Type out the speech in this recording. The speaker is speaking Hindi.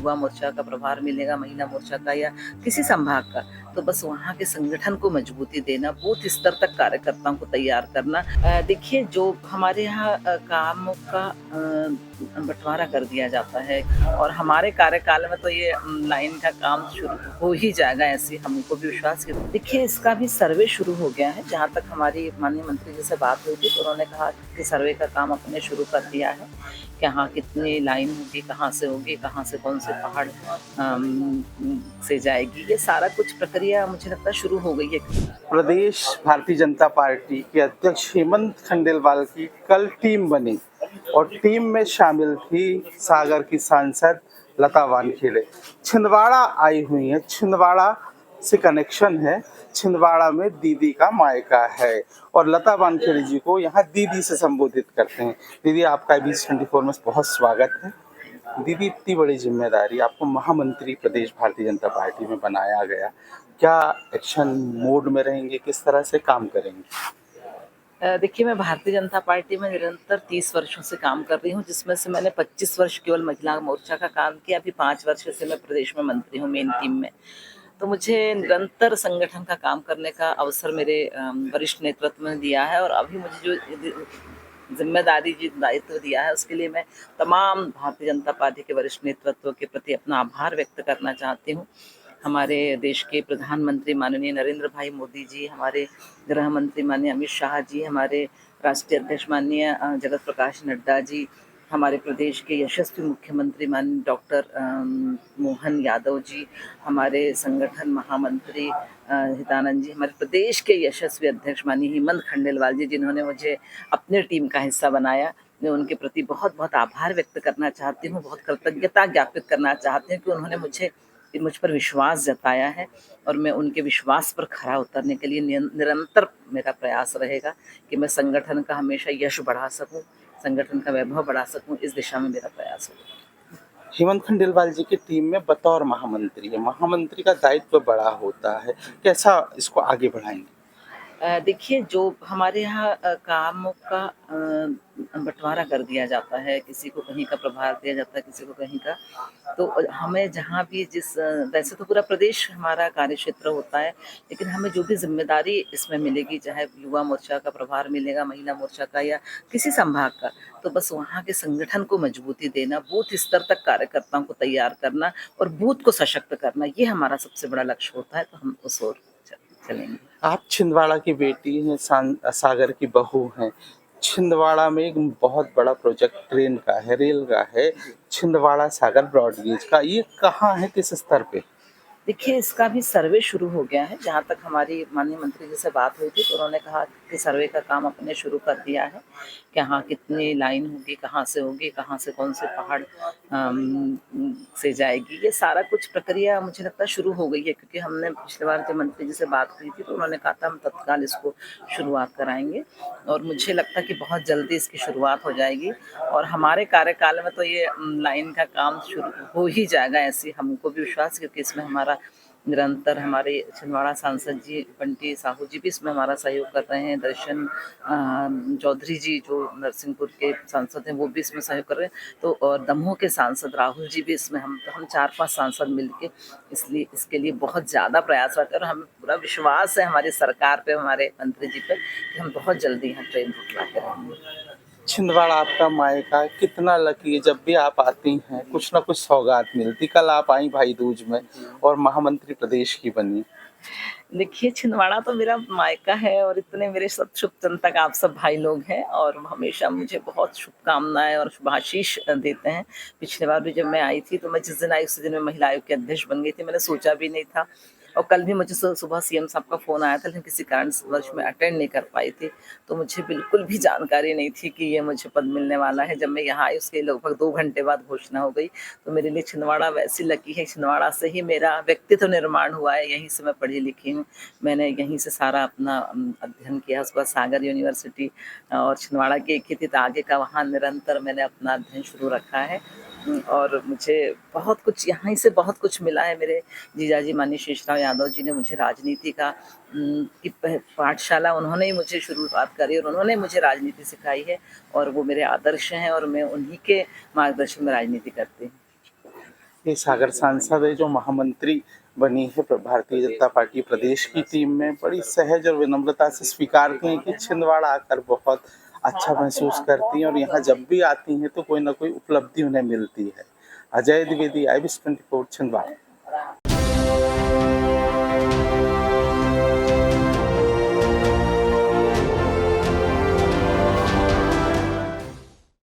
युवा मोर्चा का प्रभार मिलेगा, महिला मोर्चा का या किसी संभाग का, तो बस वहाँ के संगठन को मजबूती देना, बूथ स्तर तक कार्यकर्ताओं को तैयार करना। देखिए जो हमारे यहाँ कामों का बँटवारा कर दिया जाता है और हमारे कार्यकाल में तो ये लाइन का काम शुरू हो ही जाएगा, ऐसी हमको भी विश्वास है। देखिए इसका भी सर्वे शुरू हो गया है, जहाँ तक हमारी माननीय मंत्री जी से बात हुई थी तो उन्होंने कहा कि सर्वे का काम आपने शुरू कर दिया है, कि हाँ कितनी लाइन होगी, कहाँ से कौन से पहाड़ से जाएगी, ये सारा कुछ प्रक्रिया मुझे लगता है शुरू हो गई है। प्रदेश भारतीय जनता पार्टी के अध्यक्ष हेमंत खंडेलवाल की कल टीम बनी और टीम में शामिल थी सागर की सांसद लता वानखेड़े। छिंदवाड़ा आई हुई है, छिंदवाड़ा से कनेक्शन है, छिंदवाड़ा में दीदी का मायका है और लता वानखेड़े जी को यहाँ दीदी से संबोधित करते हैं। दीदी आपका IBC24 में बहुत स्वागत है। दीदी इतनी बड़ी जिम्मेदारी, आपको महामंत्री प्रदेश भारतीय जनता पार्टी में बनाया गया, क्या एक्शन मोड में रहेंगे, किस तरह से काम करेंगे? देखिए मैं भारतीय जनता पार्टी में निरंतर 30 वर्षों से काम कर रही हूँ, जिसमें से मैंने 25 वर्ष केवल महिला मोर्चा का काम किया। अभी 5 वर्ष से मैं प्रदेश में मंत्री हूँ मेन टीम में। तो मुझे निरंतर संगठन का काम करने का अवसर मेरे वरिष्ठ नेतृत्व ने दिया है और अभी मुझे जो जिम्मेदारी जी दायित्व दिया है उसके लिए मैं तमाम भारतीय जनता पार्टी के वरिष्ठ नेतृत्व के प्रति अपना आभार व्यक्त करना चाहती हूँ। हमारे देश के प्रधानमंत्री माननीय नरेंद्र भाई मोदी जी, हमारे गृह मंत्री माननीय अमित शाह जी, हमारे राष्ट्रीय अध्यक्ष माननीय जगत प्रकाश नड्डा जी, हमारे प्रदेश के यशस्वी मुख्यमंत्री माननीय डॉक्टर मोहन यादव जी, हमारे संगठन महामंत्री हितानंद जी, हमारे प्रदेश के यशस्वी अध्यक्ष माननीय हेमंत खंडेलवाल जी, जिन्होंने मुझे अपने टीम का हिस्सा बनाया। मैं उनके प्रति बहुत बहुत आभार व्यक्त करना चाहती हूँ, बहुत कृतज्ञता ज्ञापित करना चाहती हूँ कि उन्होंने मुझ पर विश्वास जताया है और मैं उनके विश्वास पर खरा उतरने के लिए निरंतर मेरा प्रयास रहेगा कि मैं संगठन का हमेशा यश बढ़ा सकूं, संगठन का वैभव बढ़ा सकूं। इस दिशा में मेरा प्रयास होगा। हेमंत खंडेलवाल जी की टीम में बतौर महामंत्री है, महामंत्री का दायित्व बड़ा होता है, कैसा इसको आगे बढ़ाएंगे? देखिए जो हमारे यहाँ कामों का बँटवारा कर दिया जाता है, किसी को कहीं का प्रभार दिया जाता है, किसी को कहीं का, तो हमें जहाँ भी वैसे तो पूरा प्रदेश हमारा कार्यक्षेत्र होता है, लेकिन हमें जो भी ज़िम्मेदारी इसमें मिलेगी, चाहे युवा मोर्चा का प्रभार मिलेगा, महिला मोर्चा का या किसी संभाग का, तो बस वहाँ के संगठन को मजबूती देना, बूथ स्तर तक कार्यकर्ताओं को तैयार करना और बूथ को सशक्त करना, ये हमारा सबसे बड़ा लक्ष्य होता है, तो हम उस ओर चलेंगे। आप छिंदवाड़ा की बेटी हैं, सागर की बहू हैं। छिंदवाड़ा में एक बहुत बड़ा प्रोजेक्ट ट्रेन का है, रेल का है, छिंदवाड़ा सागर ब्रॉडगेज का, ये कहाँ है, किस स्तर पे? देखिए इसका भी सर्वे शुरू हो गया है, जहाँ तक हमारी माननीय मंत्री जी से बात हुई थी तो उन्होंने कहा कि सर्वे का काम आपने शुरू कर दिया है, कि हाँ कितनी लाइन होगी, कहाँ से कौन से पहाड़ से जाएगी, ये सारा कुछ प्रक्रिया मुझे लगता है शुरू हो गई है, क्योंकि हमने पिछले बार जब मंत्री जी से बात हुई थी तो उन्होंने कहा था हम तत्काल इसको शुरुआत कराएंगे और मुझे लगता है कि बहुत जल्दी इसकी शुरुआत हो जाएगी और हमारे कार्यकाल में तो ये लाइन का काम शुरू हो ही जाएगा, ऐसी हमको भी विश्वास, क्योंकि इसमें हमारा निरंतर हमारे छिंदवाड़ा सांसद जी बंटी साहू जी भी इसमें हमारा सहयोग कर रहे हैं, दर्शन चौधरी जी जो नरसिंहपुर के सांसद हैं वो भी इसमें सहयोग कर रहे हैं, तो और दमोह के सांसद राहुल जी भी इसमें, हम 4-5 सांसद मिलके इसलिए इसके लिए बहुत ज़्यादा प्रयासरत हैं और हमें पूरा विश्वास है हमारी सरकार पे, हमारे मंत्री जी पे, कि हम बहुत जल्दी यहाँ ट्रेन रुकवा के रहेंगे। छिंदवाड़ा आपका मायका है, कितना लकी है, जब भी आप आती हैं कुछ ना कुछ सौगात मिलती। कल आप आई भाई दूज में और महामंत्री प्रदेश की बनी। देखिए छिंदवाड़ा तो मेरा मायका है और इतने मेरे सब शुभचिंतक आप सब भाई लोग हैं और हमेशा मुझे बहुत शुभकामनाएं और शुभाशीष देते हैं। पिछली बार भी जब मैं आई थी तो मैं जिस दिन आई उसी दिन मैं महिला आयोग की अध्यक्ष बन गई थी, मैंने सोचा भी नहीं था। और कल भी मुझे सुबह CM साहब का फ़ोन आया था, लेकिन किसी कारणवश मैं अटेंड नहीं कर पाई थी, तो मुझे बिल्कुल भी जानकारी नहीं थी कि ये मुझे पद मिलने वाला है। जब मैं यहाँ आई उसके लगभग 2 घंटे बाद घोषणा हो गई, तो मेरे लिए छिंदवाड़ा वैसी लकी है, छिंदवाड़ा से ही मेरा व्यक्तित्व निर्माण हुआ है, यहीं से मैं पढ़ी लिखी हूँ, मैंने यहीं से सारा अपना अध्ययन किया। उसके बाद सागर यूनिवर्सिटी और छिंदवाड़ा की एक ही थी, तो आगे का वहाँ निरंतर मैंने अपना अध्ययन शुरू रखा है और मुझे बहुत कुछ यहाँ से बहुत कुछ मिला है। मेरे जीजाजी माननीय शेषराव यादव जी ने मुझे राजनीति का की पाठशाला उन्होंने ही मुझे शुरुआत करी और उन्होंने मुझे राजनीति सिखाई है और वो मेरे आदर्श हैं और मैं उन्हीं के मार्गदर्शन में राजनीति करती हूँ। ये सागर सांसद है जो महामंत्री बनी है भारतीय जनता पार्टी प्रदेश की टीम में, बड़ी सहज और विनम्रता से स्वीकार की कि छिंदवाड़ा आकर बहुत अच्छा महसूस करती हैं और यहाँ जब भी आती हैं तो कोई ना कोई उपलब्धि उन्हें मिलती है। अजय द्विवेदी, IBS 24 छिंदवाड़ा।